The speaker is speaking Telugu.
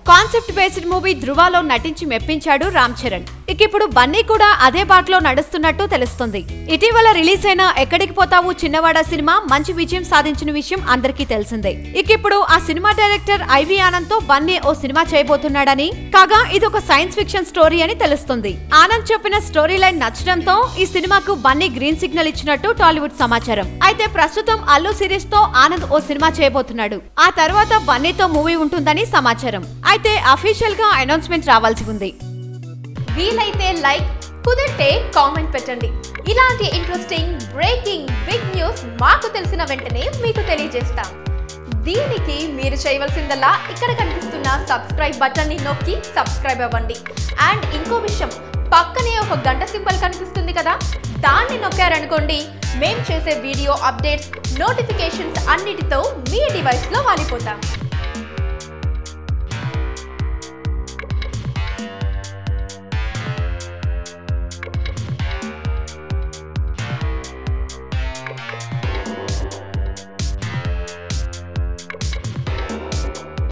కాన్సెప్ట్ బేస్డ్ మూవీ ధృవాలో నటించి మెప్పించాడు రామ్ చరణ్. ఇప్పుడు బన్నీ కూడా అదే బాటలో నడుస్తున్నట్టు తెలుస్తుంది. ఇటీవల రిలీజ్ అయిన ఎక్కడికి పోతావు చిన్నవాడ సినిమా మంచి విజయం సాధించిన విషయం అందరికీ తెలిసిందే. ఇప్పుడు ఆ సినిమా డైరెక్టర్ ఐవి ఆనంద్ తో బన్నీ ఓ సినిమా చేయబోతున్నాడని, కాగా ఇదొక సైన్స్ ఫిక్షన్ స్టోరీ అని తెలుస్తుంది. ఆనంద్ చెప్పిన స్టోరీ లైన్ నచ్చడంతో ఈ సినిమాకు బన్నీ గ్రీన్ సిగ్నల్ ఇచ్చినట్టు టాలీవుడ్ సమాచారం. అయితే ప్రస్తుతం అల్లు సిరీస్ తో ఆనంద్ ఓ సినిమా చేయబోతున్నాడు. ఆ తర్వాత బన్నీతో మూవీ ఉంటుందని సమాచారం. అయితే అఫీషియల్ గా అనౌన్స్మెంట్ రావాల్సి ఉంది. వీలైతే లైక్, కుదిరితే కామెంట్ పెట్టండి. ఇలాంటి ఇంట్రెస్టింగ్ బ్రేకింగ్ బిగ్ న్యూస్ మాకు తెలిసిన వెంటనే మీకు తెలియజేస్తాం. దీనికి మీరు చేయవలసిందల్లా ఇక్కడ కనిపిస్తున్న సబ్స్క్రైబ్ బటన్ ని నొక్కి సబ్స్క్రైబ్ అవ్వండి. అండ్ ఇంకో విషయం, పక్కనే ఒక గంట సింబల్ కనిపిస్తుంది కదా, దాన్ని నొక్కారనుకోండి మేం చేసే వీడియో అప్డేట్స్, నోటిఫికేషన్స్ అన్నిటితో మీ డివైస్ లో వాలిపోతాం.